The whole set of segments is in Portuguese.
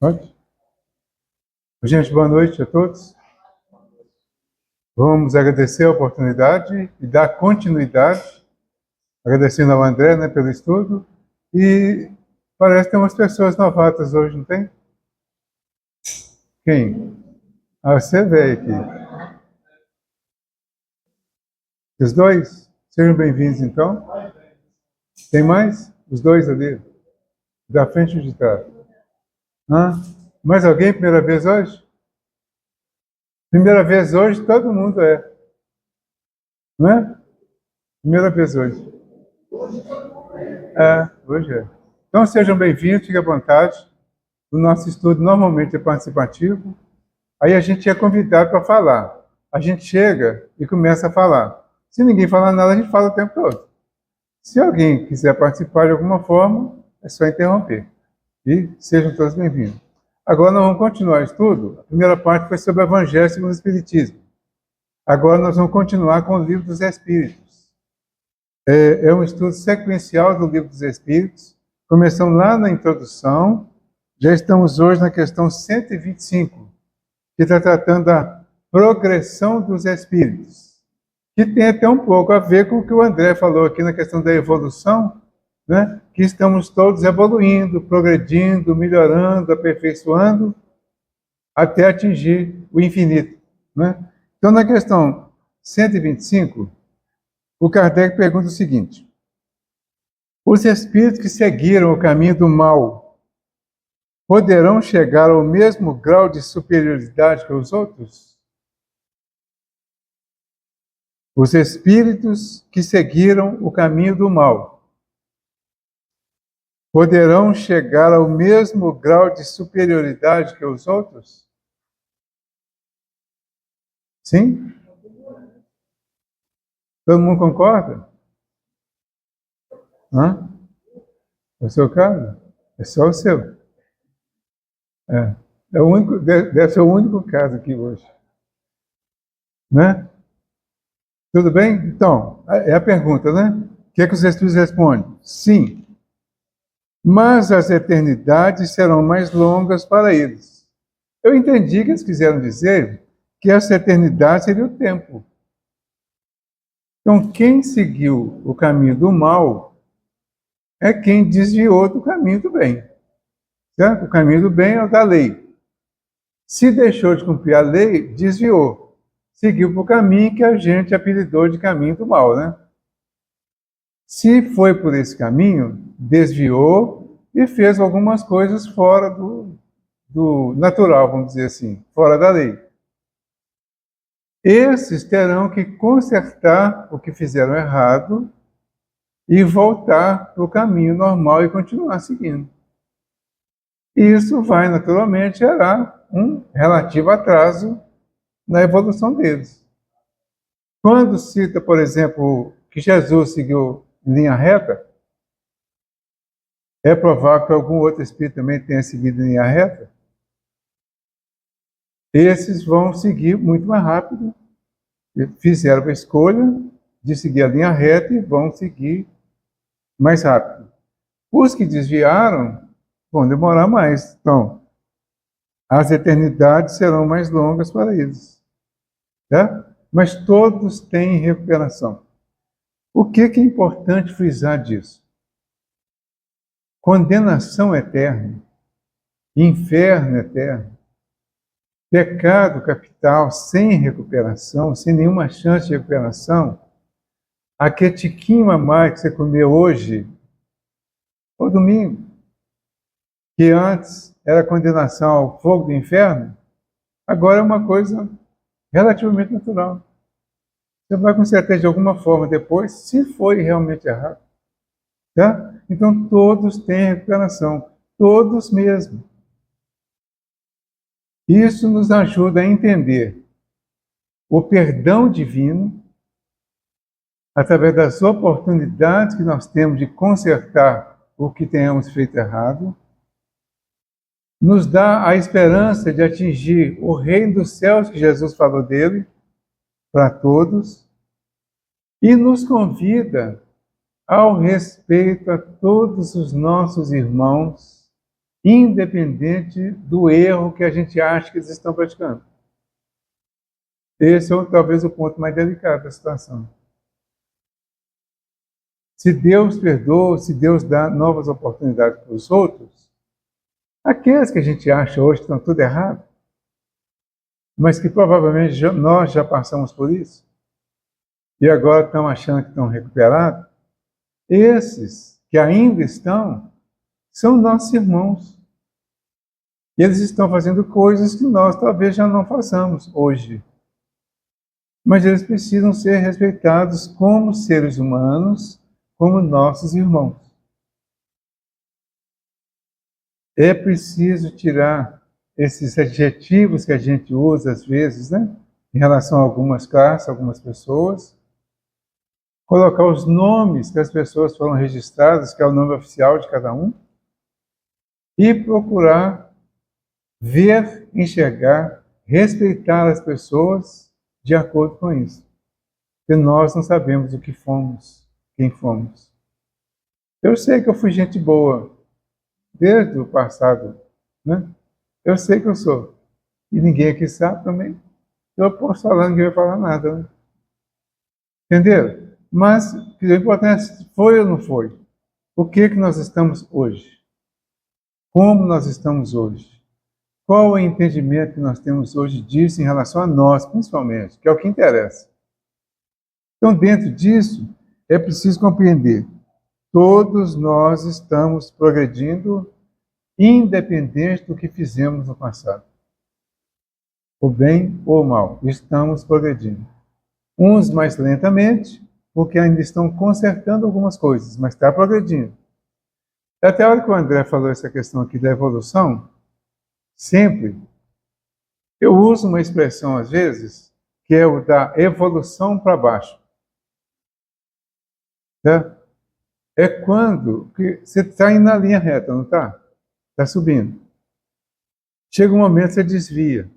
Pode? Gente, boa noite a todos. Vamos agradecer a oportunidade e dar continuidade, agradecendo ao André, né, pelo estudo. E parece que tem umas pessoas novatas hoje, não tem? Quem? Ah, você veio aqui. Os dois? Sejam bem-vindos, então. Tem mais? Os dois ali, da frente e de trás. Hã? Mais alguém? Primeira vez hoje? Primeira vez hoje, todo mundo é. Não é? Primeira vez hoje. Hoje é. Então sejam bem-vindos, fiquem à vontade. O nosso estudo normalmente é participativo. Aí a gente é convidado para falar. A gente chega e começa a falar. Se ninguém falar nada, a gente fala o tempo todo. Se alguém quiser participar de alguma forma, é só interromper. E sejam todos bem-vindos. Agora nós vamos continuar o estudo. A primeira parte foi sobre o Evangelho segundo o Espiritismo. Agora nós vamos continuar com o Livro dos Espíritos. É um estudo sequencial do Livro dos Espíritos. Começamos lá na introdução, já estamos hoje na questão 125, que está tratando da progressão dos espíritos, que tem até um pouco a ver com o que o André falou aqui na questão da evolução, né? Que estamos todos evoluindo, progredindo, melhorando, aperfeiçoando, até atingir o infinito, né? Então, na questão 125, o Kardec pergunta o seguinte: os espíritos que seguiram o caminho do mal poderão chegar ao mesmo grau de superioridade que os outros? Os espíritos que seguiram o caminho do mal poderão chegar ao mesmo grau de superioridade que os outros? Sim? Todo mundo concorda? Hã? É o seu caso? É só o seu. É o único, deve ser o único caso aqui hoje. Né? Tudo bem? Então, é a pergunta, né? O que é que os espíritos respondem? Sim. Mas as eternidades serão mais longas para eles. Eu entendi que eles quiseram dizer que essa eternidade seria o tempo. Então, quem seguiu o caminho do mal é quem desviou do caminho do bem. Certo? O caminho do bem é o da lei. Se deixou de cumprir a lei, desviou. Seguiu para o caminho que a gente apelidou de caminho do mal, né? Se foi por esse caminho, desviou e fez algumas coisas fora do natural, vamos dizer assim, fora da lei. Esses terão que consertar o que fizeram errado e voltar para o caminho normal e continuar seguindo. Isso vai, naturalmente, gerar um relativo atraso na evolução deles. Quando cita, por exemplo, que Jesus seguiu em linha reta, é provável que algum outro espírito também tenha seguido em linha reta. Esses vão seguir muito mais rápido, fizeram a escolha de seguir a linha reta e vão seguir mais rápido. Os que desviaram vão demorar mais. Então, as eternidades serão mais longas para eles. Tá? Mas todos têm recuperação. O que é importante frisar disso? Condenação eterna, inferno eterno, pecado capital sem recuperação, sem nenhuma chance de recuperação, aquele tiquinho a mais que você comeu hoje, ou domingo, que antes era condenação ao fogo do inferno, agora é uma coisa relativamente natural. Você vai consertar de alguma forma depois, se foi realmente errado. Tá? Então, todos têm recuperação, todos mesmo. Isso nos ajuda a entender o perdão divino, através das oportunidades que nós temos de consertar o que tenhamos feito errado, nos dá a esperança de atingir o reino dos céus que Jesus falou dele, para todos, e nos convida ao respeito a todos os nossos irmãos independente do erro que a gente acha que eles estão praticando. Esse é talvez o ponto mais delicado da situação. Se Deus perdoa, se Deus dá novas oportunidades para os outros, aqueles que a gente acha hoje que estão tudo errado, mas que provavelmente nós já passamos por isso, e agora estão achando que estão recuperados, esses que ainda estão, são nossos irmãos. E eles estão fazendo coisas que nós talvez já não façamos hoje. Mas eles precisam ser respeitados como seres humanos, como nossos irmãos. É preciso tirar esses adjetivos que a gente usa às vezes, né? Em relação a algumas classes, algumas pessoas. Colocar os nomes que as pessoas foram registradas, que é o nome oficial de cada um. E procurar ver, enxergar, respeitar as pessoas de acordo com isso. Porque nós não sabemos o que fomos, quem fomos. Eu sei que eu fui gente boa desde o passado, né? Eu sei que eu sou. E ninguém aqui sabe também. Eu posso falar, ninguém vai falar nada, né? Entenderam? Mas o importante é foi ou não foi. O que nós estamos hoje? Como nós estamos hoje? Qual o entendimento que nós temos hoje disso em relação a nós, principalmente, que é o que interessa. Então, dentro disso, é preciso compreender. Todos nós estamos progredindo, independente do que fizemos no passado. O bem ou o mal, estamos progredindo. Uns mais lentamente, porque ainda estão consertando algumas coisas, mas está progredindo. Até a hora que o André falou essa questão aqui da evolução, sempre, eu uso uma expressão às vezes, que é o da evolução para baixo. Tá? É quando que você está indo na linha reta, não está? Está subindo. Chega um momento que você desvia.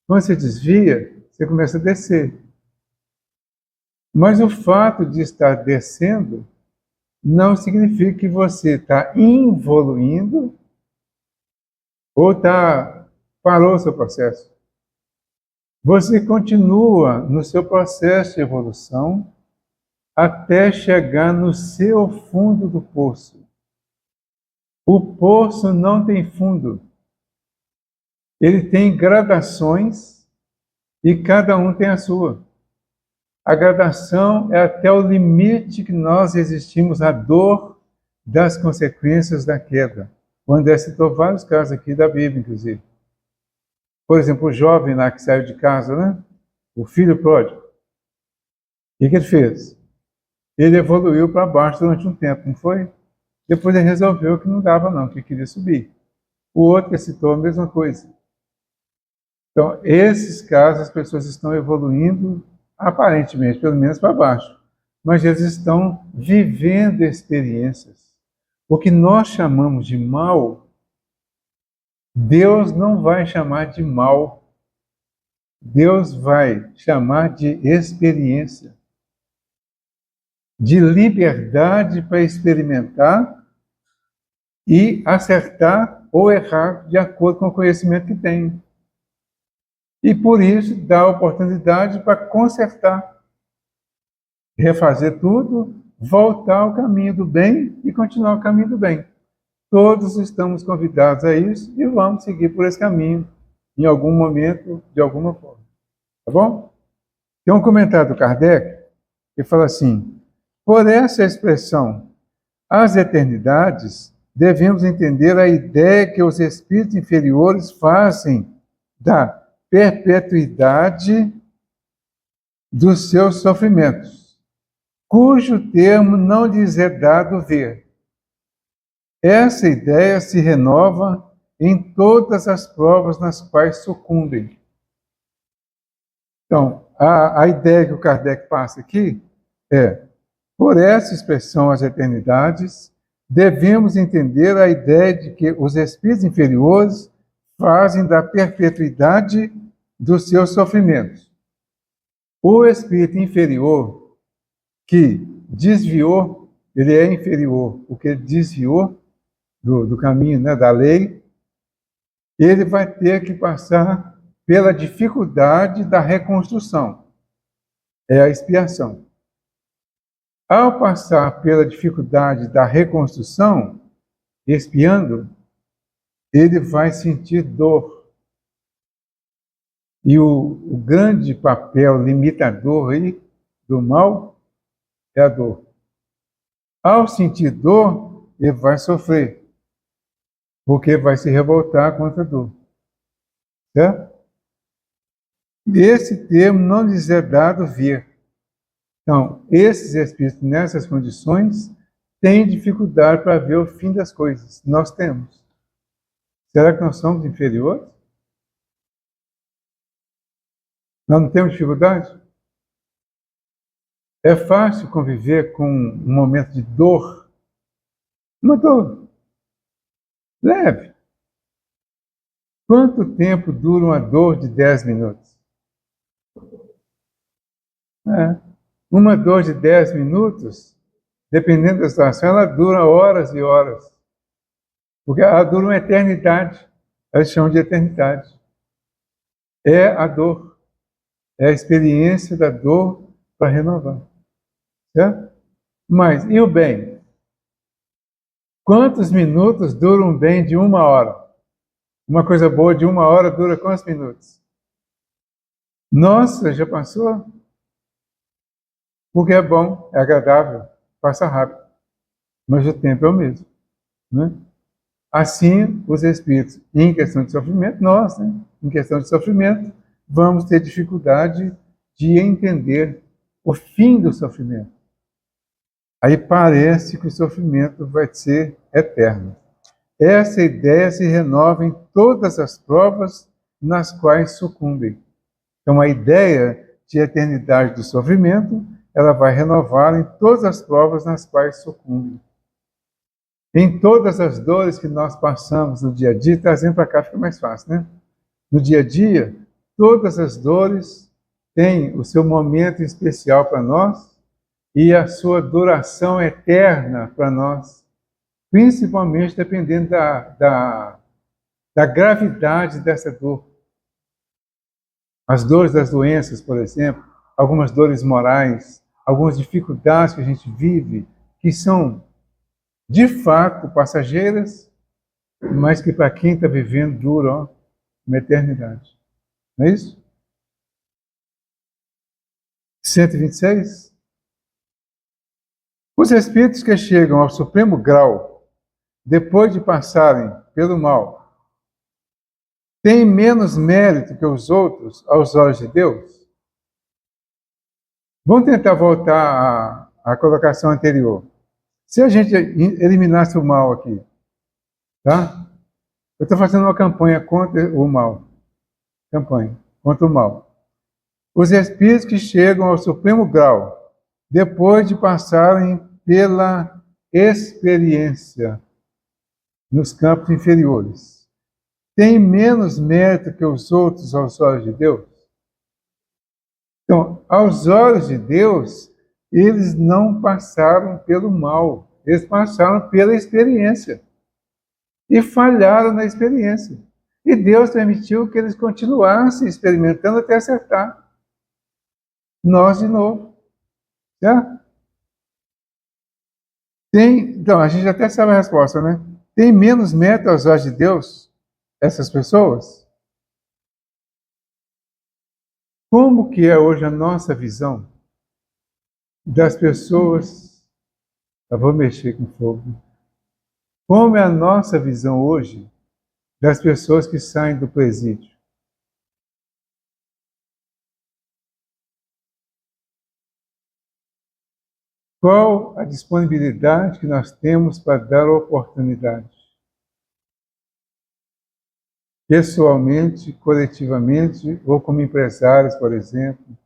Quando você desvia, você começa a descer. Mas o fato de estar descendo não significa que você está evoluindo ou parou o seu processo. Você continua no seu processo de evolução até chegar no seu fundo do poço. O poço não tem fundo. Ele tem gradações e cada um tem a sua. A gradação é até o limite que nós resistimos à dor das consequências da queda. O André citou vários casos aqui da Bíblia, inclusive. Por exemplo, o jovem lá que saiu de casa, né? O filho pródigo. O que ele fez? Ele evoluiu para baixo durante um tempo, não foi? Depois ele resolveu que não dava não, que queria subir. O outro que citou a mesma coisa. Então, esses casos, as pessoas estão evoluindo, aparentemente, pelo menos para baixo. Mas eles estão vivendo experiências. O que nós chamamos de mal, Deus não vai chamar de mal. Deus vai chamar de experiência. De liberdade para experimentar e acertar ou errar de acordo com o conhecimento que tem. E por isso dá oportunidade para consertar, refazer tudo, voltar ao caminho do bem e continuar o caminho do bem. Todos estamos convidados a isso e vamos seguir por esse caminho em algum momento, de alguma forma. Tá bom? Tem um comentário do Kardec que fala assim: por essa expressão, as eternidades, devemos entender a ideia que os espíritos inferiores fazem da perpetuidade dos seus sofrimentos, cujo termo não lhes é dado ver. Essa ideia se renova em todas as provas nas quais sucumbem. Então, a ideia que o Kardec passa aqui é: por essa expressão, as eternidades, devemos entender a ideia de que os espíritos inferiores fazem da perpetuidade dos seus sofrimentos. O espírito inferior que desviou, ele é inferior, o que ele desviou do caminho, né, da lei, ele vai ter que passar pela dificuldade da reconstrução. É a expiação. Ao passar pela dificuldade da reconstrução, expiando, ele vai sentir dor. E o grande papel limitador aí do mal é a dor. Ao sentir dor, ele vai sofrer, porque vai se revoltar contra a dor. Certo? Esse termo não lhes é dado ver. Então, esses espíritos, nessas condições, têm dificuldade para ver o fim das coisas. Nós temos. Será que nós somos inferiores? Nós não temos dificuldade? É fácil conviver com um momento de dor? Uma dor leve. Quanto tempo dura uma dor de 10 minutos? Uma dor de 10 minutos, dependendo da situação, ela dura horas e horas. Porque ela dura uma eternidade. Eles chamam de eternidade. É a dor. É a experiência da dor para renovar. Certo? Mas, e o bem? Quantos minutos dura um bem de 1 hora? Uma coisa boa de 1 hora dura quantos minutos? Nossa, já passou? Porque é bom, é agradável, passa rápido. Mas o tempo é o mesmo. Né? Assim, os espíritos, em questão de sofrimento, nós, né, em questão de sofrimento, vamos ter dificuldade de entender o fim do sofrimento. Aí parece que o sofrimento vai ser eterno. Essa ideia se renova em todas as provas nas quais sucumbem. Então, a ideia de eternidade do sofrimento, ela vai renovar em todas as provas nas quais sucumbem. Em todas as dores que nós passamos no dia a dia, trazendo para cá fica mais fácil, né? No dia a dia, todas as dores têm o seu momento especial para nós e a sua duração eterna para nós, principalmente dependendo da gravidade dessa dor. As dores das doenças, por exemplo, algumas dores morais, algumas dificuldades que a gente vive, que são de fato passageiras, mas que para quem está vivendo duram uma eternidade. Não é isso? 126. Os espíritos que chegam ao supremo grau, depois de passarem pelo mal, têm menos mérito que os outros aos olhos de Deus? Vamos tentar voltar à colocação anterior. Se a gente eliminasse o mal aqui, tá? Eu estou fazendo uma campanha contra o mal. Campanha contra o mal. Os espíritos que chegam ao supremo grau, depois de passarem pela experiência nos campos inferiores, têm menos mérito que os outros aos olhos de Deus? Então, aos olhos de Deus, eles não passaram pelo mal, eles passaram pela experiência. E falharam na experiência. E Deus permitiu que eles continuassem experimentando até acertar. Nós de novo. Certo? Então, a gente até sabe a resposta, né? Tem menos mérito aos olhos de Deus essas pessoas? Como que é hoje a nossa visão das pessoas? Eu vou mexer com fogo. Como é a nossa visão hoje das pessoas que saem do presídio? Qual a disponibilidade que nós temos para dar oportunidade? Pessoalmente, coletivamente, ou como empresários, por exemplo,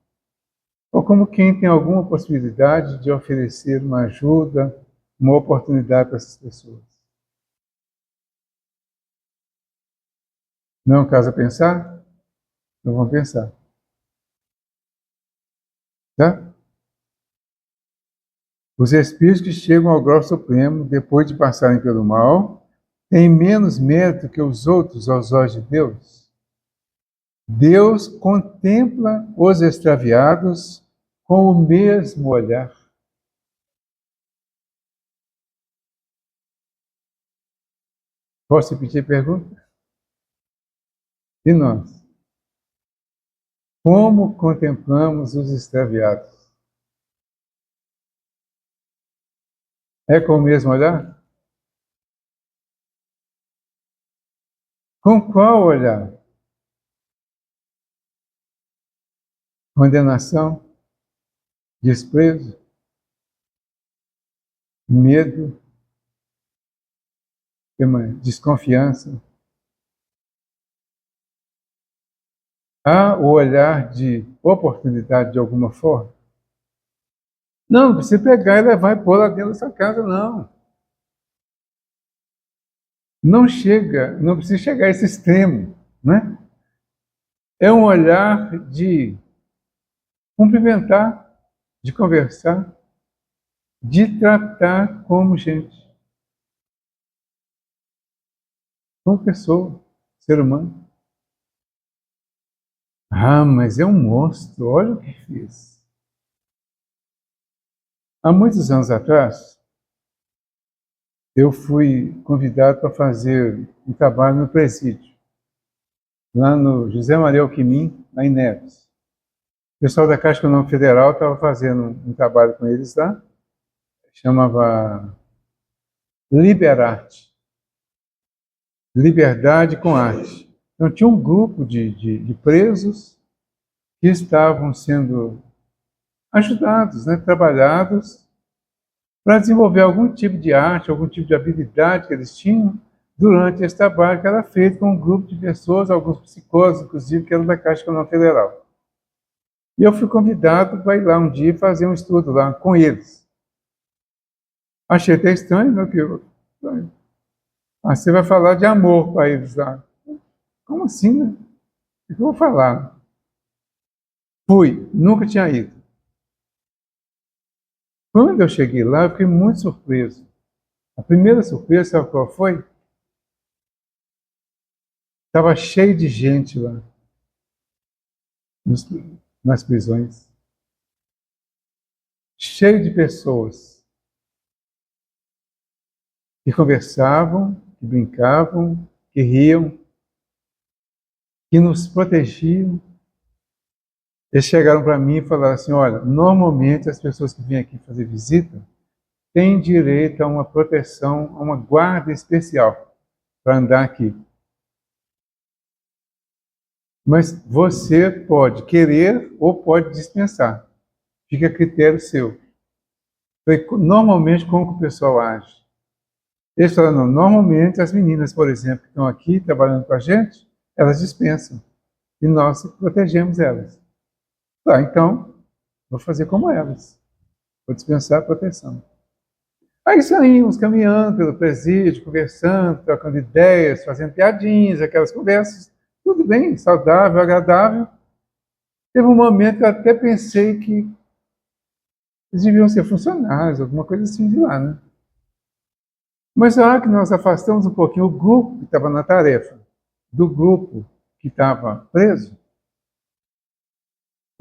ou como quem tem alguma possibilidade de oferecer uma ajuda, uma oportunidade para essas pessoas. Não é um caso a pensar? Então vamos pensar. Tá? Os espíritos que chegam ao grau supremo, depois de passarem pelo mal, tem menos mérito que os outros aos olhos de Deus? Deus contempla os extraviados com o mesmo olhar. Posso repetir a pergunta? E nós? Como contemplamos os extraviados? É com o mesmo olhar? Com qual olhar? Condenação? Desprezo? Medo? Desconfiança? Há o olhar de oportunidade de alguma forma? Não precisa pegar e levar e pôr lá dentro da sua casa, não. Não chega, não precisa chegar a esse extremo, né? É um olhar de cumprimentar, de conversar, de tratar como gente, como pessoa, ser humano. Ah, mas é um monstro, olha o que fez. Há muitos anos atrás, eu fui convidado para fazer um trabalho no presídio, lá no José Maria Alquimim, lá em Neves. O pessoal da Caixa Econômica Federal estava fazendo um trabalho com eles lá, chamava Liberarte, Liberdade com Arte. Então tinha um grupo de presos que estavam sendo ajudados, né, trabalhados, para desenvolver algum tipo de arte, algum tipo de habilidade que eles tinham durante esse trabalho que era feito com um grupo de pessoas, alguns psicólogos, inclusive, que eram da Caixa Econômica Federal. E eu fui convidado para ir lá um dia fazer um estudo lá com eles. Achei até estranho, né? Que você vai falar de amor para eles lá. Como assim, né? O que eu vou falar? Fui, nunca tinha ido. Quando eu cheguei lá, eu fiquei muito surpreso. A primeira surpresa, sabe qual foi? Estava cheio de gente lá, nas prisões. Cheio de pessoas que conversavam, que brincavam, que riam, que nos protegiam. Eles chegaram para mim e falaram assim, olha, normalmente as pessoas que vêm aqui fazer visita têm direito a uma proteção, a uma guarda especial para andar aqui. Mas você pode querer ou pode dispensar. Fica a critério seu. Normalmente, como que o pessoal age? Eles falaram, não, normalmente as meninas, por exemplo, que estão aqui trabalhando com a gente, elas dispensam. E nós protegemos elas. Tá, então, vou fazer como elas. Vou dispensar a proteção. Aí saímos caminhando pelo presídio, conversando, trocando ideias, fazendo piadinhas, aquelas conversas. Tudo bem, saudável, agradável. Teve um momento que eu até pensei que eles deviam ser funcionários, alguma coisa assim de lá, né? Mas na hora que nós afastamos um pouquinho o grupo que estava na tarefa do grupo que estava preso,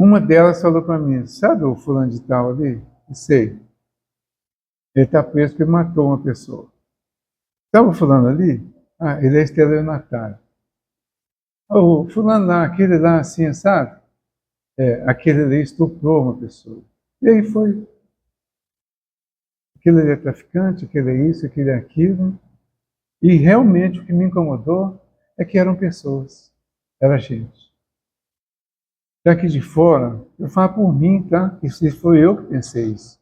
uma delas falou para mim, sabe o fulano de tal ali? Eu sei. Ele está preso porque matou uma pessoa. Sabe o fulano ali? Ah, ele é estelionatário. O fulano lá, aquele lá assim, sabe? Aquele ali estuprou uma pessoa. E aí foi. Aquele ali é traficante, aquele é isso, aquele é aquilo. E realmente o que me incomodou é que eram pessoas. Era gente. Daqui de fora, eu falo por mim, tá? Isso foi eu que pensei isso.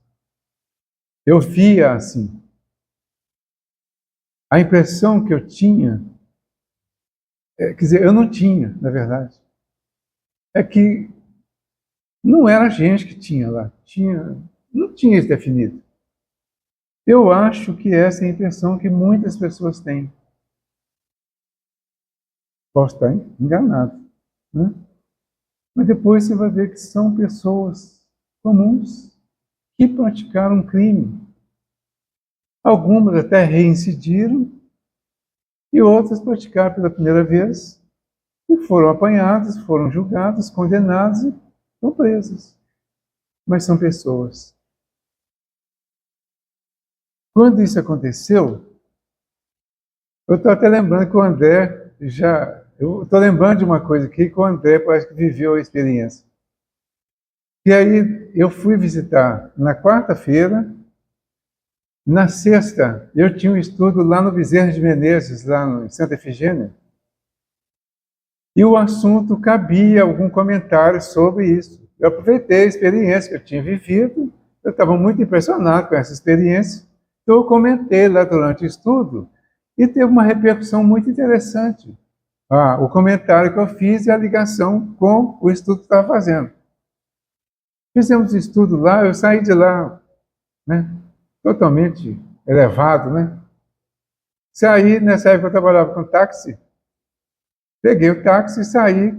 Eu via assim. A impressão que eu tinha, quer dizer, eu não tinha, na verdade, é que não era a gente que tinha lá. Não tinha isso definido. Eu acho que essa é a impressão que muitas pessoas têm. Posso estar enganado, né? Mas depois você vai ver que são pessoas comuns que praticaram um crime. Algumas até reincidiram, E outros praticaram pela primeira vez e foram apanhados, foram julgados, condenados e estão presos. Mas são pessoas. Quando isso aconteceu, eu estou até lembrando que o André eu estou lembrando de uma coisa aqui que o André parece que viveu a experiência. E aí eu fui visitar na quarta-feira, na sexta eu tinha um estudo lá no Bezerra de Menezes, lá em Santa Efigênia, e o assunto cabia algum comentário sobre isso. Eu aproveitei a experiência que eu tinha vivido, eu estava muito impressionado com essa experiência, então eu comentei lá durante o estudo, e teve uma repercussão muito interessante. O comentário que eu fiz e a ligação com o estudo que estava fazendo. Fizemos o estudo lá, eu saí de lá, né, totalmente elevado, né? Saí, nessa época eu trabalhava com táxi, peguei o táxi e saí,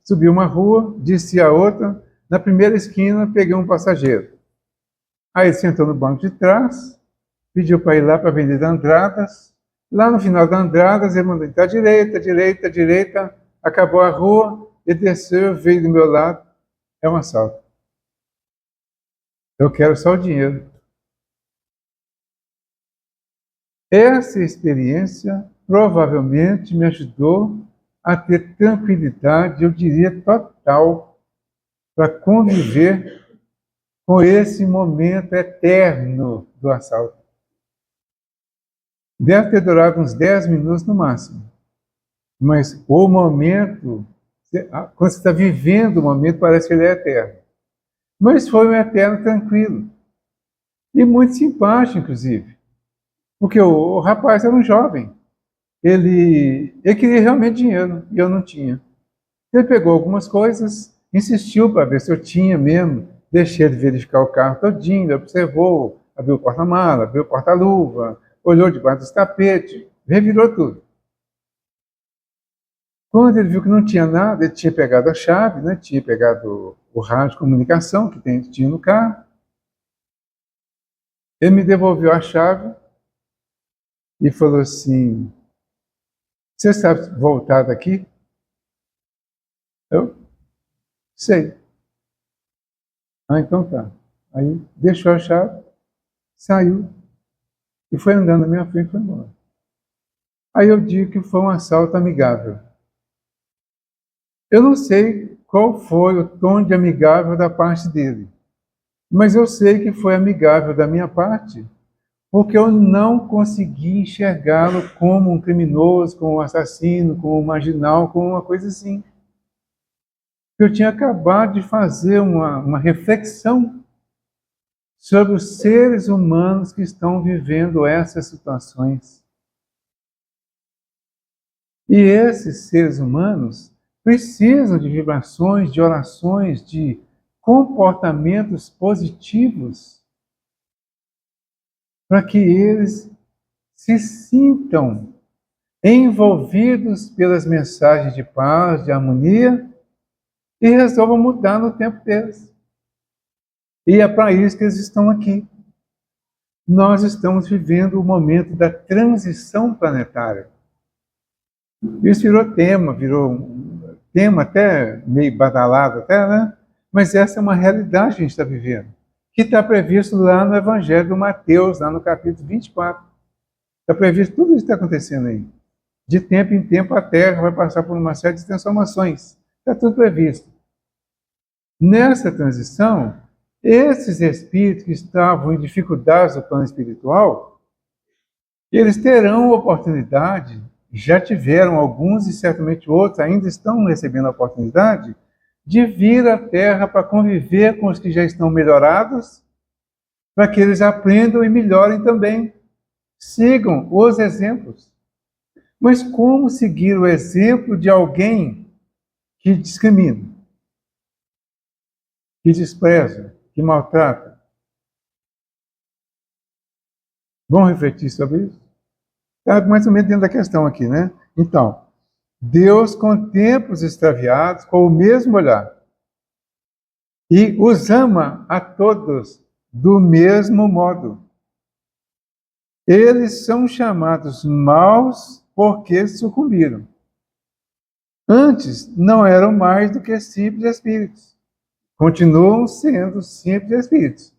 subi uma rua, desci a outra, na primeira esquina peguei um passageiro. Aí ele sentou no banco de trás, pediu para ir lá para a Avenida Andradas, lá no final da Andradas ele mandou entrar direita, direita, direita, acabou a rua, ele desceu, veio do meu lado, é um assalto. Eu quero só o dinheiro. Essa experiência provavelmente me ajudou a ter tranquilidade, eu diria total, para conviver com esse momento eterno do assalto. Deve ter durado uns 10 minutos no máximo. Mas o momento, quando você está vivendo o momento, parece que ele é eterno. Mas foi um eterno tranquilo. E muito simpático, inclusive. Porque o rapaz era um jovem. Ele queria realmente dinheiro, e eu não tinha. Ele pegou algumas coisas, insistiu para ver se eu tinha mesmo. Deixei de verificar o carro todinho, observou, abriu o porta-mala, abriu o porta-luva, olhou debaixo dos tapetes, revirou tudo. Quando ele viu que não tinha nada, ele tinha pegado a chave, né? Tinha pegado o rádio de comunicação que tinha no carro. Ele me devolveu a chave e falou assim: "Você sabe voltar daqui?" Eu sei. Então tá. Aí deixou a chave, saiu e foi andando na minha frente e foi embora. Aí eu digo que foi um assalto amigável. Eu não sei qual foi o tom de amigável da parte dele, mas eu sei que foi amigável da minha parte, porque eu não consegui enxergá-lo como um criminoso, como um assassino, como um marginal, como uma coisa assim. Eu tinha acabado de fazer uma reflexão sobre os seres humanos que estão vivendo essas situações. E esses seres humanos precisam de vibrações, de orações, de comportamentos positivos para que eles se sintam envolvidos pelas mensagens de paz, de harmonia e resolvam mudar no tempo deles. E é para isso que eles estão aqui. Nós estamos vivendo o momento da transição planetária. Isso virou um tema até meio badalado, até, né? Mas essa é uma realidade que a gente está vivendo, que está previsto lá no Evangelho de Mateus, lá no capítulo 24. Está previsto tudo isso que está acontecendo aí. De tempo em tempo a Terra vai passar por uma série de transformações. Está tudo previsto. Nessa transição, esses espíritos que estavam em dificuldades no plano espiritual, eles terão oportunidade, já tiveram alguns e certamente outros ainda estão recebendo a oportunidade de vir à Terra para conviver com os que já estão melhorados, para que eles aprendam e melhorem também. Sigam os exemplos. Mas como seguir o exemplo de alguém que discrimina, que despreza, que maltrata? Vamos refletir sobre isso? Está mais ou menos dentro da questão aqui, né? Então, Deus contempla os extraviados com o mesmo olhar e os ama a todos do mesmo modo. Eles são chamados maus porque sucumbiram. Antes não eram mais do que simples espíritos. Continuam sendo simples espíritos.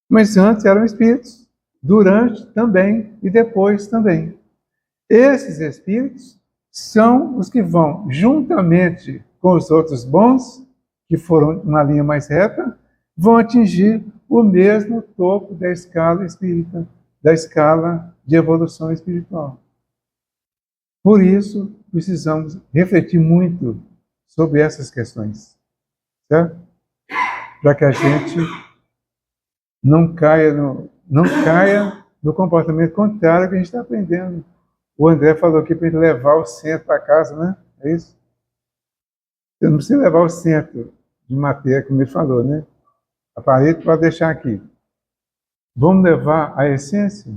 Mas antes eram espíritos, durante também e depois também. Esses espíritos são os que vão, juntamente com os outros bons, que foram uma linha mais reta, vão atingir o mesmo topo da escala espírita, da escala de evolução espiritual. Por isso, precisamos refletir muito sobre essas questões, certo? Para que a gente não caia no comportamento contrário que a gente está aprendendo. O André falou aqui para ele levar o centro para casa, né? É isso? Você não precisa levar o centro de matéria, como ele falou, né? A parede pode deixar aqui. Vamos levar a essência?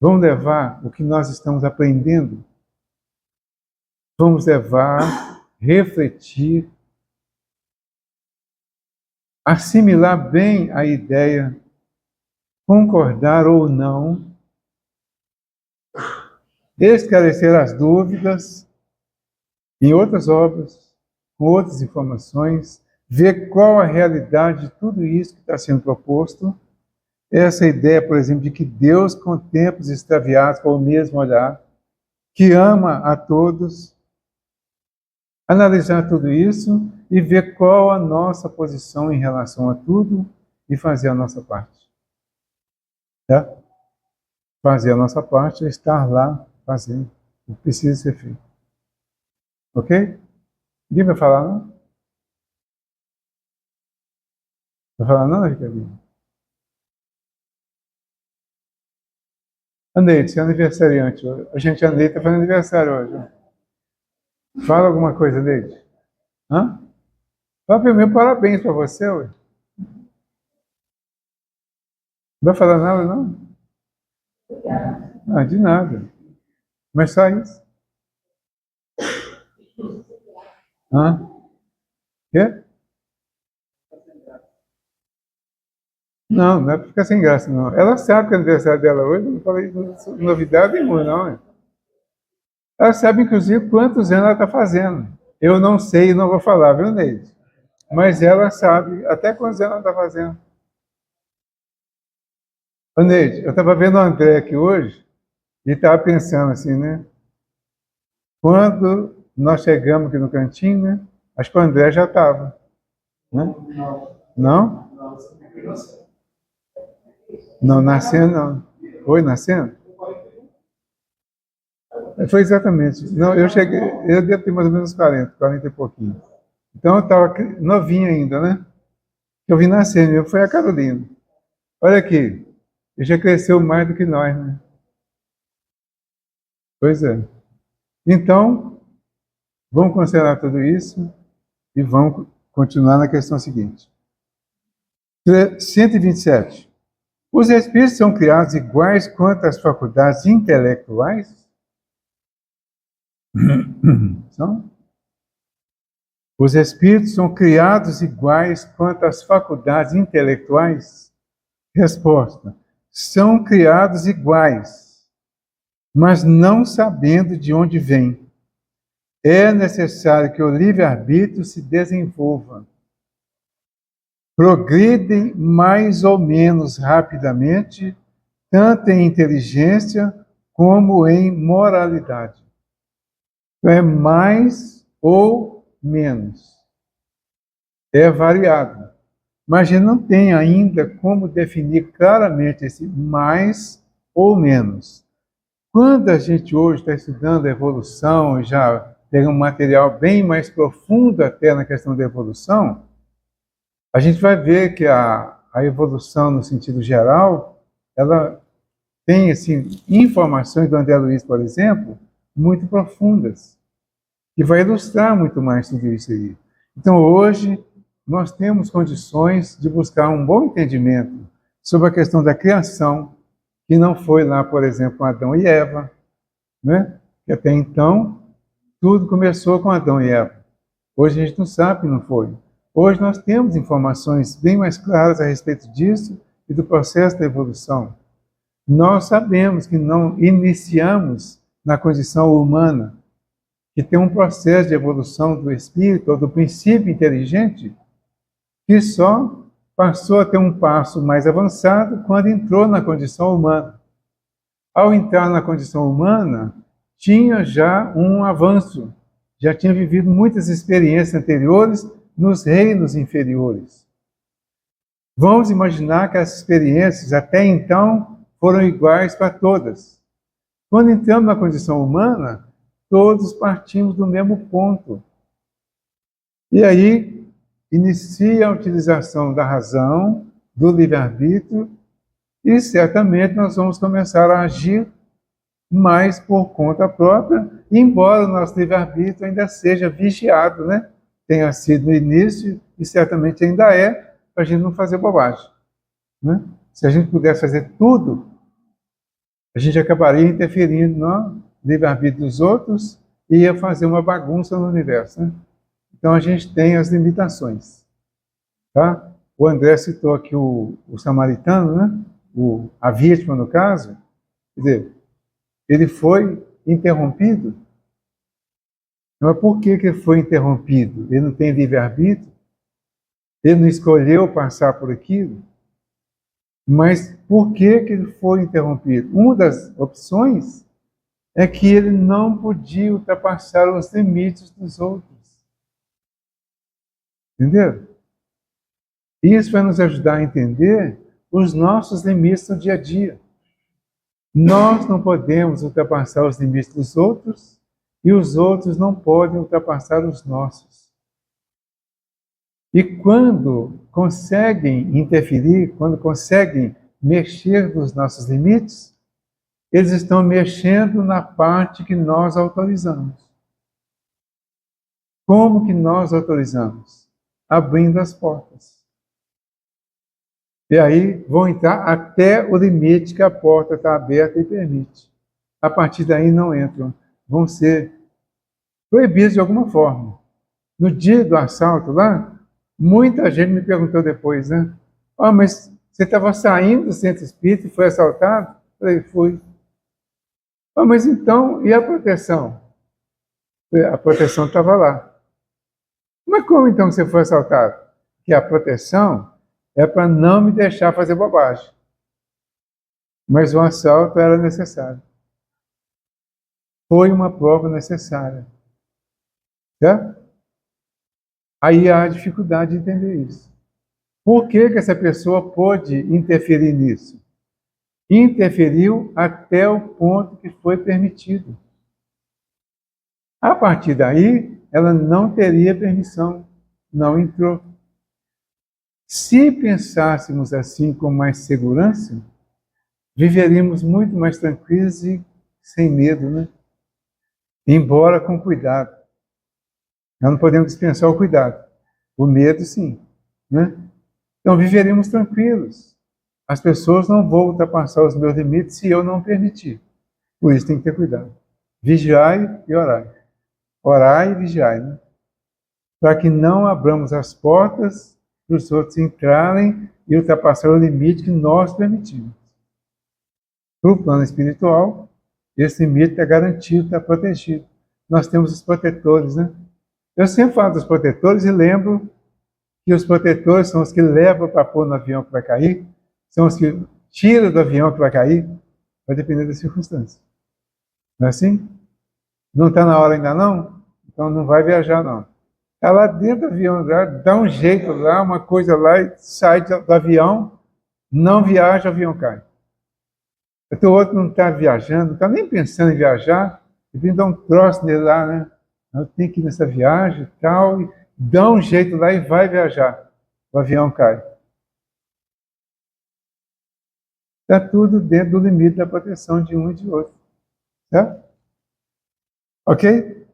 Vamos levar o que nós estamos aprendendo? Vamos levar, refletir, assimilar bem a ideia, concordar ou não, esclarecer as dúvidas em outras obras, com outras informações, ver qual a realidade de tudo isso que está sendo proposto. Essa ideia, por exemplo, de que Deus contempla os extraviados com o mesmo olhar, que ama a todos. Analisar tudo isso e ver qual a nossa posição em relação a tudo e fazer a nossa parte. Tá? Fazer a nossa parte é estar lá fazendo o que precisa ser feito. Ok? Ninguém vai falar, não? Vai falar, não, Ricardinho? Aneide, você é aniversariante hoje. A gente, Aneide, está fazendo aniversário hoje. Fala alguma coisa, Aneide. Hã? Fala primeiro parabéns para você, ué. Não vai falar nada, não? Ah, de nada. Mas só isso. Hã? Quê? Não, não é para ficar sem graça, não. Ela sabe que é aniversário dela hoje, não falei novidade nenhuma, não. Hein? Ela sabe, inclusive, quantos anos ela está fazendo. Eu não sei e não vou falar, viu, Neide? Mas ela sabe até quantos anos ela está fazendo. Ô, Neide, eu estava vendo o André aqui hoje e estava pensando assim, né? Quando nós chegamos aqui no cantinho, né? Acho que o André já estava. Né? Não? Não, nascendo não. Foi nascendo? Foi exatamente. Não, eu cheguei, eu devo ter mais ou menos 40 e pouquinho. Então eu estava novinho ainda, né? Eu vim nascendo, eu fui a Carolina. Olha aqui, ele já cresceu mais do que nós, né? Pois é. Então, vamos considerar tudo isso e vamos continuar na questão seguinte. 127. Os espíritos são criados iguais quanto às faculdades intelectuais? São? Os espíritos são criados iguais quanto às faculdades intelectuais? Resposta: são criados iguais, mas não sabendo de onde vêm. É necessário que o livre-arbítrio se desenvolva. Progridem mais ou menos rapidamente, tanto em inteligência como em moralidade. Então, é mais ou menos. É variável. Mas a gente não tem ainda como definir claramente esse mais ou menos. Quando a gente hoje está estudando a evolução, e já tem um material bem mais profundo até na questão da evolução, a gente vai ver que a evolução, no sentido geral, ela tem assim, informações do André Luiz, por exemplo, muito profundas, que vai ilustrar muito mais tudo isso aí. Então, hoje, nós temos condições de buscar um bom entendimento sobre a questão da criação, que não foi lá, por exemplo, Adão e Eva, né? Que até então, tudo começou com Adão e Eva. Hoje a gente não sabe que não foi. Hoje nós temos informações bem mais claras a respeito disso e do processo da evolução. Nós sabemos que não iniciamos na condição humana, que tem um processo de evolução do espírito ou do princípio inteligente, que só passou a ter um passo mais avançado quando entrou na condição humana. Ao entrar na condição humana, tinha já um avanço, já tinha vivido muitas experiências anteriores nos reinos inferiores. Vamos imaginar que as experiências até então foram iguais para todas. Quando entramos na condição humana, todos partimos do mesmo ponto. E aí inicia a utilização da razão, do livre-arbítrio, e certamente nós vamos começar a agir mais por conta própria, embora o nosso livre-arbítrio ainda seja vigiado, né? Tenha sido no início e certamente ainda é, para a gente não fazer bobagem, né? Se a gente pudesse fazer tudo, a gente acabaria interferindo no livre-arbítrio dos outros e ia fazer uma bagunça no universo, né? Então a gente tem as limitações, tá? O André citou aqui o samaritano, né? A vítima, no caso, quer dizer, ele foi interrompido. Mas por que ele foi interrompido? Ele não tem livre-arbítrio? Ele não escolheu passar por aquilo? Mas por que ele foi interrompido? Uma das opções é que ele não podia ultrapassar os limites dos outros. Entendeu? Isso vai nos ajudar a entender os nossos limites do dia a dia. Nós não podemos ultrapassar os limites dos outros e os outros não podem ultrapassar os nossos. E quando conseguem interferir, quando conseguem mexer nos nossos limites, eles estão mexendo na parte que nós autorizamos. Como que nós autorizamos? Abrindo as portas. E aí vão entrar até o limite que a porta está aberta e permite. A partir daí não entram. Vão ser proibidos de alguma forma. No dia do assalto lá, muita gente me perguntou depois, né? Mas você estava saindo do centro espírita e foi assaltado? Eu falei, fui. Mas então, e a proteção? A proteção estava lá. Mas como então você foi assaltado? Que a proteção é para não me deixar fazer bobagem. Mas o assalto era necessário. Foi uma prova necessária. Certo? Aí há a dificuldade de entender isso. Por que essa pessoa pôde interferir nisso? Interferiu até o ponto que foi permitido. A partir daí, ela não teria permissão, não entrou. Se pensássemos assim com mais segurança, viveríamos muito mais tranquilos e sem medo, né? Embora com cuidado. Nós não podemos dispensar o cuidado. O medo, sim, né? Então, viveríamos tranquilos. As pessoas não vão ultrapassar os meus limites se eu não permitir. Por isso tem que ter cuidado. Vigiai e orai. Orai e vigiai, né? Para que não abramos as portas para os outros entrarem e ultrapassar o limite que nós permitimos. Para o plano espiritual, esse limite está garantido, está protegido. Nós temos os protetores, né? Eu sempre falo dos protetores e lembro que os protetores são os que levam para pôr no avião que vai cair, são os que tiram do avião que vai cair, vai depender das circunstâncias. Não é assim? Não está na hora ainda não? Então não vai viajar não. Está lá dentro do avião, dá um jeito lá, uma coisa lá, e sai do avião, não viaja, o avião cai. O outro não está viajando, não está nem pensando em viajar, e vem dar um troço nele lá, né? Eu tenho que ir nessa viagem e tal, e dá um jeito lá e vai viajar. O avião cai. Está tudo dentro do limite da proteção de um e de outro. Tá? Ok?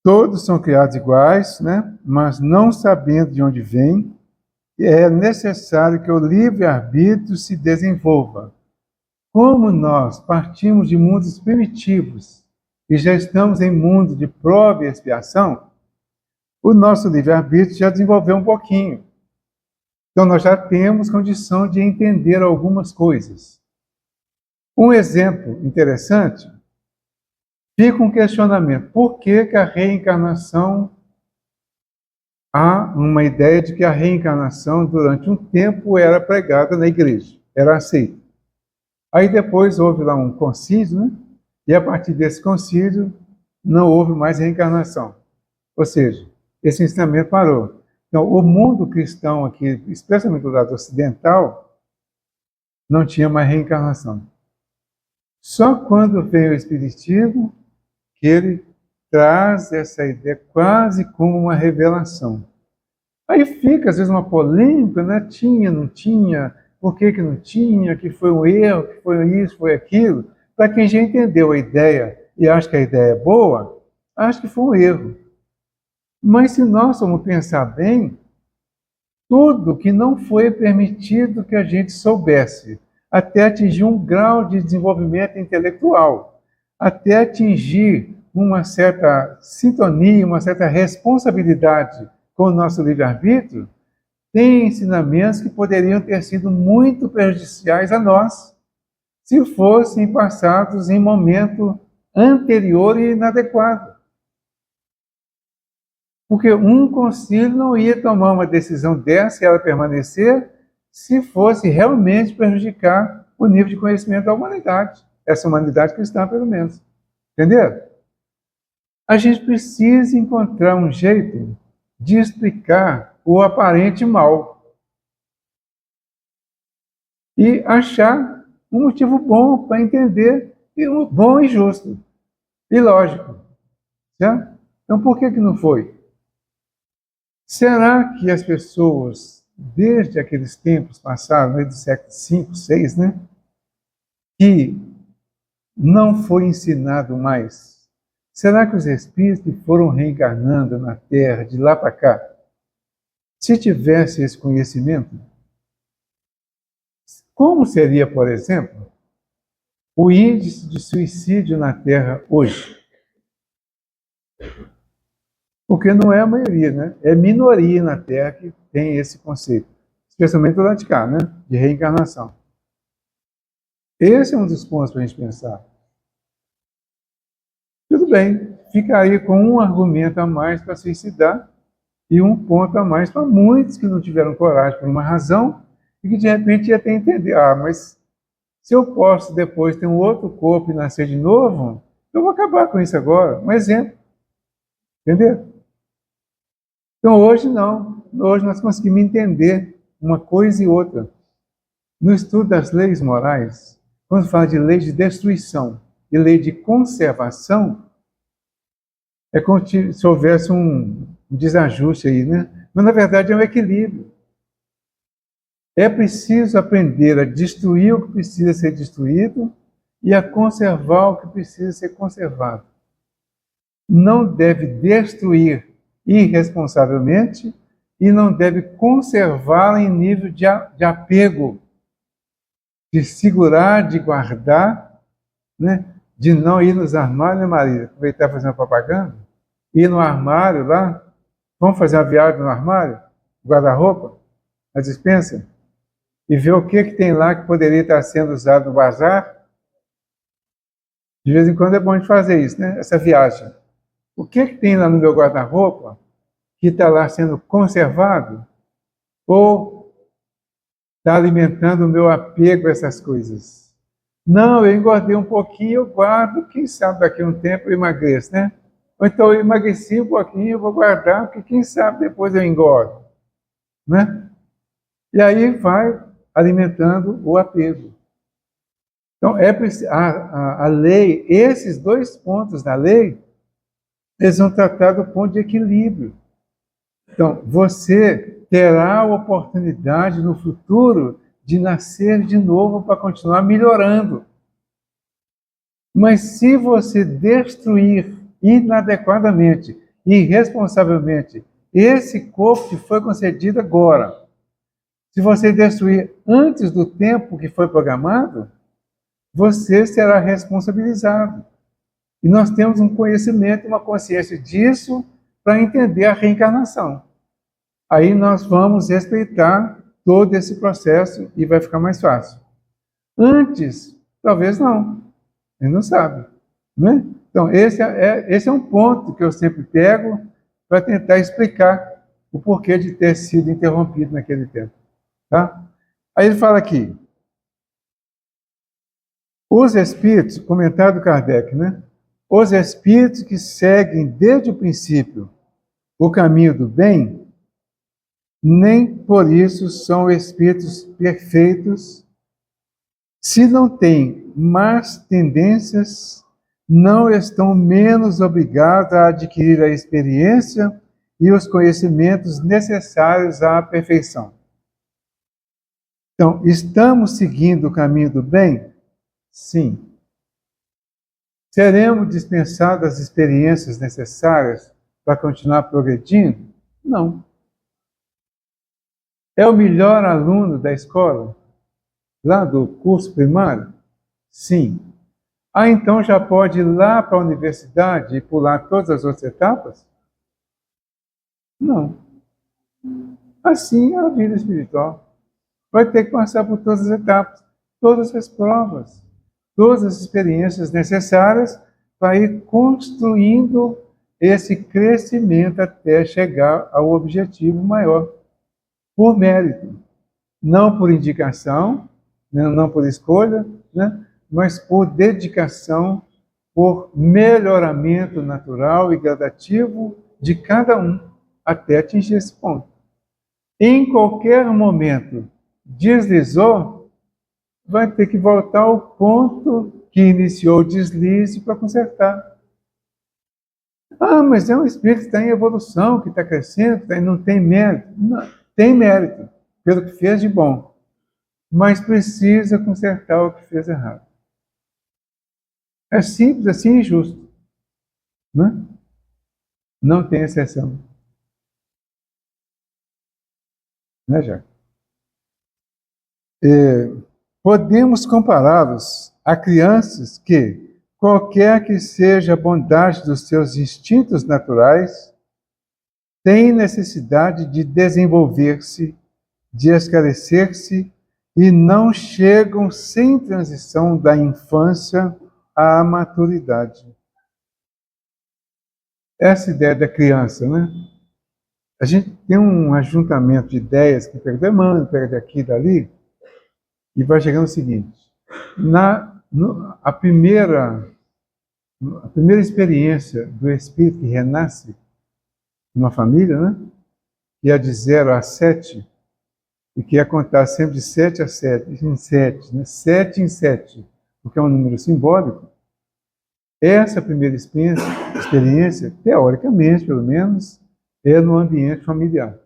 Todos são criados iguais, né? Mas não sabendo de onde vem, é necessário que o livre-arbítrio se desenvolva. Como nós partimos de mundos primitivos e já estamos em mundo de prova e expiação, o nosso livre-arbítrio já desenvolveu um pouquinho. Então, nós já temos condição de entender algumas coisas. Um exemplo interessante, fica um questionamento. Por que que a reencarnação, há uma ideia de que a reencarnação, durante um tempo, era pregada na igreja, era aceita. Aí depois houve lá um concílio, né? E a partir desse concílio, não houve mais reencarnação. Ou seja, esse ensinamento parou. Então, o mundo cristão aqui, especialmente do lado ocidental, não tinha mais reencarnação. Só quando vem o Espiritismo que ele traz essa ideia quase como uma revelação. Aí fica, às vezes, uma polêmica, né? Tinha, não tinha, por que que não tinha, que foi um erro, que foi isso, foi aquilo. Para quem já entendeu a ideia e acha que a ideia é boa, acha que foi um erro. Mas se nós formos pensar bem, tudo que não foi permitido que a gente soubesse, até atingir um grau de desenvolvimento intelectual, até atingir uma certa sintonia, uma certa responsabilidade com o nosso livre-arbítrio, tem ensinamentos que poderiam ter sido muito prejudiciais a nós, se fossem passados em momento anterior e inadequado. Porque um concílio não ia tomar uma decisão dessa e ela permanecer se fosse realmente prejudicar o nível de conhecimento da humanidade, essa humanidade cristã, pelo menos. Entenderam? A gente precisa encontrar um jeito de explicar o aparente mal e achar um motivo bom para entender, e um bom e justo, e lógico. Certo? Então, por que não foi? Será que as pessoas, desde aqueles tempos passados, desde o século V, VI, né, que não foi ensinado mais, será que os espíritos foram reencarnando na Terra, de lá para cá, se tivesse esse conhecimento? Como seria, por exemplo, o índice de suicídio na Terra hoje? Porque não é a maioria, né? É minoria na Terra que tem esse conceito, especialmente lá de cá, né? De reencarnação. Esse é um dos pontos para a gente pensar. Tudo bem, fica aí com um argumento a mais para suicidar e um ponto a mais para muitos que não tiveram coragem por uma razão e que de repente ia até entender, mas se eu posso depois ter um outro corpo e nascer de novo, eu vou acabar com isso agora. Um exemplo. Entendeu? Então hoje não. Hoje nós conseguimos entender uma coisa e outra. No estudo das leis morais, quando fala de lei de destruição e lei de conservação, é como se houvesse um desajuste aí, né? Mas na verdade é um equilíbrio. É preciso aprender a destruir o que precisa ser destruído e a conservar o que precisa ser conservado. Não deve destruir irresponsavelmente e não deve conservá-la em nível de apego, de segurar, de guardar, né? De não ir nos armários, né, Maria? Aproveitar e fazer uma propaganda? Ir no armário lá, vamos fazer uma viagem no armário, guarda-roupa, a despensa, e ver o que tem lá que poderia estar sendo usado no bazar. De vez em quando é bom a gente fazer isso, né? Essa viagem. O que tem lá no meu guarda-roupa que está lá sendo conservado ou está alimentando o meu apego a essas coisas? Não, eu engordei um pouquinho, eu guardo, quem sabe daqui a um tempo eu emagreço, né? Ou então eu emagreci um pouquinho, eu vou guardar, porque quem sabe depois eu engordo, né? E aí vai alimentando o apego. Então, a lei, esses dois pontos da lei, eles vão tratar do ponto de equilíbrio. Então, você terá a oportunidade no futuro de nascer de novo para continuar melhorando. Mas se você destruir inadequadamente, irresponsavelmente, esse corpo que foi concedido agora, se você destruir antes do tempo que foi programado, você será responsabilizado. E nós temos um conhecimento, uma consciência disso para entender a reencarnação. Aí nós vamos respeitar todo esse processo e vai ficar mais fácil. Antes, talvez não. Ele não sabe. Né? Então, esse é um ponto que eu sempre pego para tentar explicar o porquê de ter sido interrompido naquele tempo. Tá? Aí ele fala aqui, os espíritos, comentário do Kardec, né? Os espíritos que seguem desde o princípio o caminho do bem, nem por isso são espíritos perfeitos. Se não têm más tendências, não estão menos obrigados a adquirir a experiência e os conhecimentos necessários à perfeição. Então, estamos seguindo o caminho do bem? Sim. Seremos dispensados as experiências necessárias para continuar progredindo? Não. É o melhor aluno da escola? Lá do curso primário? Sim. Ah, então já pode ir lá para a universidade e pular todas as outras etapas? Não. Assim é a vida espiritual. Vai ter que passar por todas as etapas, todas as provas, todas as experiências necessárias para ir construindo esse crescimento até chegar ao objetivo maior, por mérito, não por indicação, não por escolha, né? Mas por dedicação, por melhoramento natural e gradativo de cada um, até atingir esse ponto. Em qualquer momento deslizou, vai ter que voltar ao ponto que iniciou o deslize para consertar. Ah, mas é um espírito que está em evolução, que está crescendo, que não tem mérito. Não, tem mérito, pelo que fez de bom, mas precisa consertar o que fez errado. É simples assim e justo. Né? Não tem exceção. Né, Jacques? Podemos compará-los a crianças que, qualquer que seja a bondade dos seus instintos naturais, têm necessidade de desenvolver-se, de esclarecer-se e não chegam sem transição da infância à maturidade. Essa ideia da criança, né? A gente tem um ajuntamento de ideias que pega da mão, pega daqui e dali, e vai chegando o seguinte: a primeira experiência do espírito que renasce numa família, né? Que é de 0 a 7, e que ia contar sempre de 7 a 7, em 7, né? 7 em 7, porque é um número simbólico. Essa primeira experiência, teoricamente, pelo menos, é no ambiente familiar.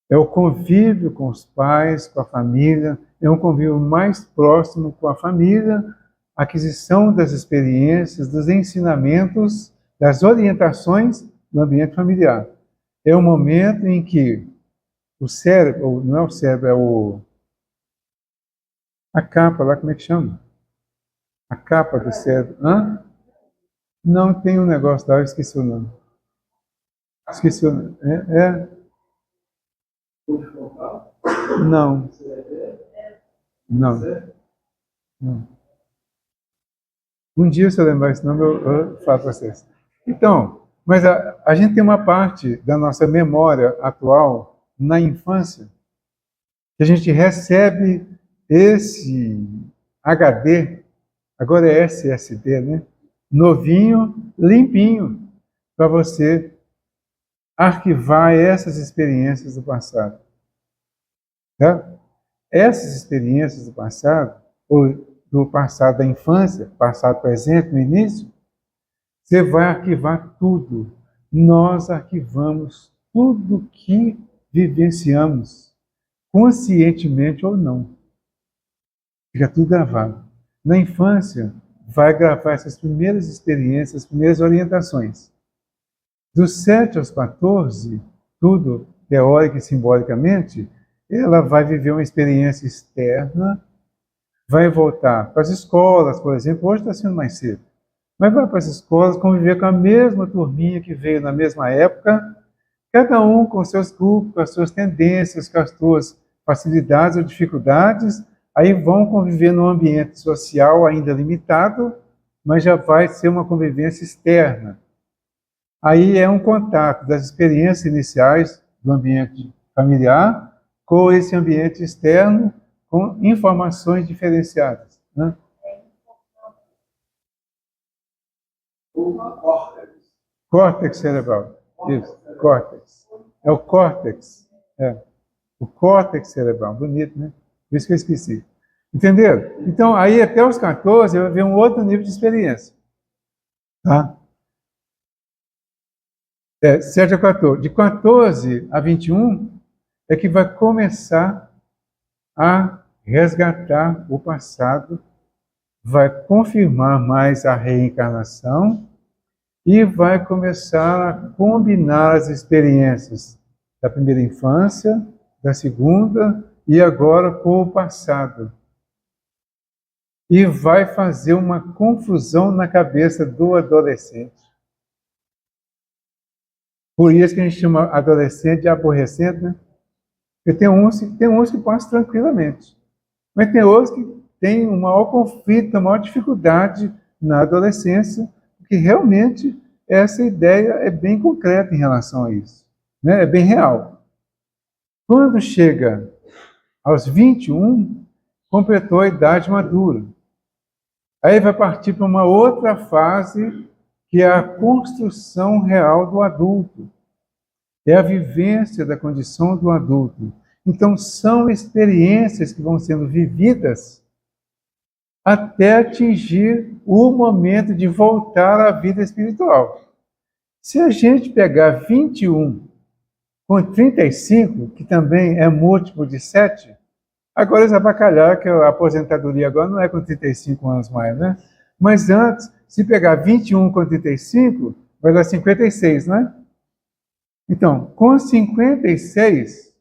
É o convívio com os pais, com a família, é um convívio mais próximo com a família, aquisição das experiências, dos ensinamentos, das orientações no ambiente familiar. É o momento em que o cérebro, não é o cérebro, a capa lá, como é que chama? A capa do cérebro. Hã? Não tem um negócio lá, eu esqueci o nome. Esqueci o nome. Não. Não. Não. Um dia, se eu lembrar esse nome, eu falo para vocês. Então, mas a gente tem uma parte da nossa memória atual na infância, que a gente recebe esse HD, agora é SSD, né? Novinho, limpinho, para você arquivar essas experiências do passado. Tá? Essas experiências do passado, ou do passado da infância, passado presente, no início, você vai arquivar tudo. Nós arquivamos tudo que vivenciamos, conscientemente ou não. Fica tudo gravado. Na infância, vai gravar essas primeiras experiências, as primeiras orientações. Dos 7 aos 14, tudo teórica e simbolicamente, ela vai viver uma experiência externa, vai voltar para as escolas, por exemplo, hoje está sendo mais cedo, mas vai para as escolas conviver com a mesma turminha que veio na mesma época, cada um com seus grupos, com as suas tendências, com as suas facilidades ou dificuldades, aí vão conviver num ambiente social ainda limitado, mas já vai ser uma convivência externa. Aí é um contato das experiências iniciais do ambiente familiar com esse ambiente externo, com informações diferenciadas, né? Córtex cerebral. Isso, córtex. É o córtex. É. O córtex cerebral. Bonito, né? Por isso que eu esqueci. Entenderam? Então, aí até os 14 vai haver um outro nível de experiência. Tá? 7 a 14. De 14 a 21 é que vai começar a resgatar o passado, vai confirmar mais a reencarnação e vai começar a combinar as experiências da primeira infância, da segunda e agora com o passado. E vai fazer uma confusão na cabeça do adolescente. Por isso que a gente chama adolescente de aborrecente, né? Porque tem uns que passam tranquilamente, mas tem outros que têm um maior conflito, uma maior dificuldade na adolescência, porque realmente essa ideia é bem concreta em relação a isso, né? É bem real. Quando chega aos 21, completou a idade madura. Aí vai partir para uma outra fase, que é a construção real do adulto. É a vivência da condição do adulto. Então, são experiências que vão sendo vividas até atingir o momento de voltar à vida espiritual. Se a gente pegar 21 com 35, que também é múltiplo de 7, agora eles abacalharam que a aposentadoria agora não é com 35 anos mais, né? Mas antes, se pegar 21 com 35, vai dar 56, né? Então, com 56,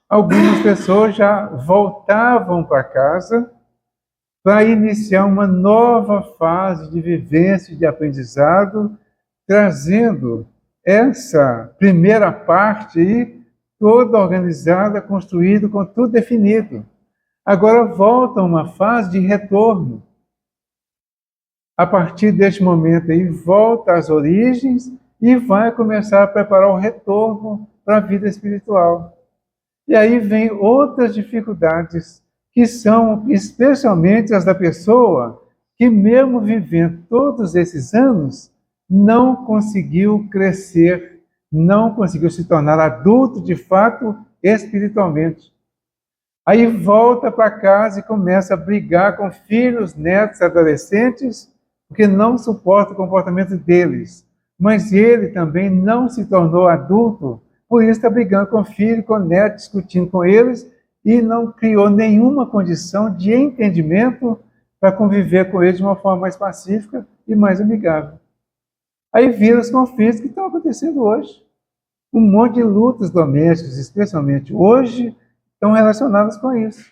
algumas pessoas já voltavam para casa para iniciar uma nova fase de vivência e de aprendizado, trazendo essa primeira parte aí, toda organizada, construída, com tudo definido. Agora volta uma fase de retorno. A partir deste momento aí, volta às origens e vai começar a preparar o retorno para a vida espiritual. E aí vem outras dificuldades, que são especialmente as da pessoa que, mesmo vivendo todos esses anos, não conseguiu crescer, não conseguiu se tornar adulto de fato espiritualmente. Aí volta para casa e começa a brigar com filhos, netos, adolescentes, porque não suporta o comportamento deles. Mas ele também não se tornou adulto, por isso está brigando com o filho, com o neto, discutindo com eles, e não criou nenhuma condição de entendimento para conviver com eles de uma forma mais pacífica e mais amigável. Aí viram os conflitos que estão acontecendo hoje. Um monte de lutas domésticas, especialmente hoje, estão relacionadas com isso.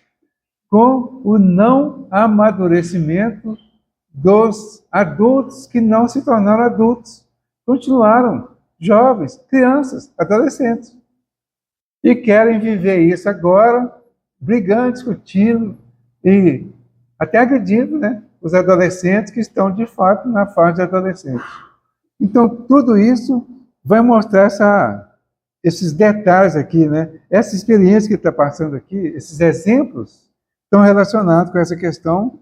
Com o não amadurecimento dos adultos que não se tornaram adultos. Continuaram jovens, crianças, adolescentes. E querem viver isso agora, brigando, discutindo e até agredindo, né, os adolescentes que estão, de fato, na fase de adolescente. Então, tudo isso vai mostrar esses detalhes aqui, né? Essa experiência que está passando aqui, esses exemplos, estão relacionados com essa questão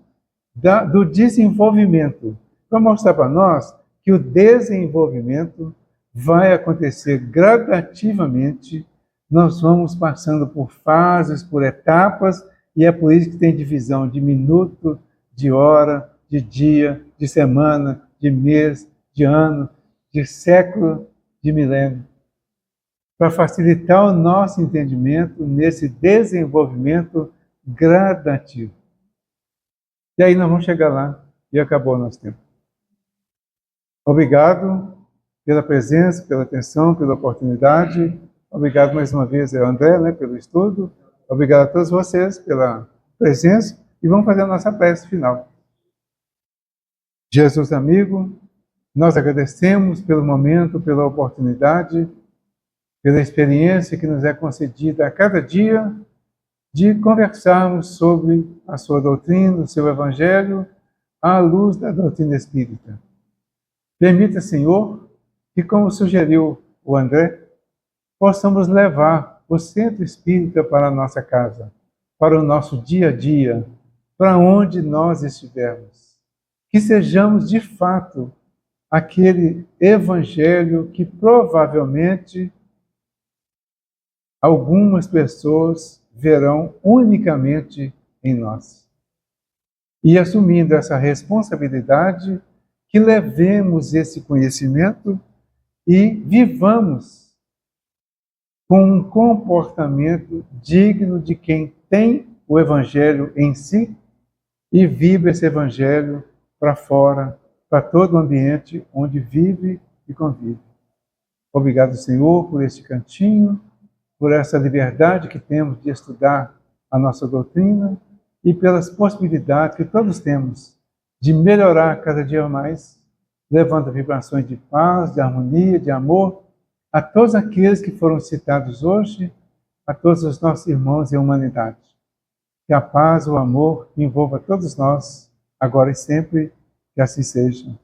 do desenvolvimento. Para mostrar para nós que o desenvolvimento vai acontecer gradativamente, nós vamos passando por fases, por etapas, e é por isso que tem divisão de minuto, de hora, de dia, de semana, de mês, de ano, de século, de milênio, para facilitar o nosso entendimento nesse desenvolvimento gradativo. E aí nós vamos chegar lá e acabou o nosso tempo. Obrigado pela presença, pela atenção, pela oportunidade. Obrigado mais uma vez ao André, né, pelo estudo. Obrigado a todos vocês pela presença e vamos fazer a nossa prece final. Jesus amigo, nós agradecemos pelo momento, pela oportunidade, pela experiência que nos é concedida a cada dia de conversarmos sobre a sua doutrina, o seu evangelho, à luz da doutrina espírita. Permita, Senhor, que, como sugeriu o André, possamos levar o centro espírita para a nossa casa, para o nosso dia a dia, para onde nós estivermos. Que sejamos, de fato, aquele evangelho que provavelmente algumas pessoas verão unicamente em nós. E assumindo essa responsabilidade, que levemos esse conhecimento e vivamos com um comportamento digno de quem tem o Evangelho em si e vive esse Evangelho para fora, para todo o ambiente onde vive e convive. Obrigado, Senhor, por este cantinho, por essa liberdade que temos de estudar a nossa doutrina e pelas possibilidades que todos temos de melhorar cada dia mais, levando vibrações de paz, de harmonia, de amor a todos aqueles que foram citados hoje, a todos os nossos irmãos em humanidade. Que a paz, o amor envolva todos nós, agora e sempre, que assim seja.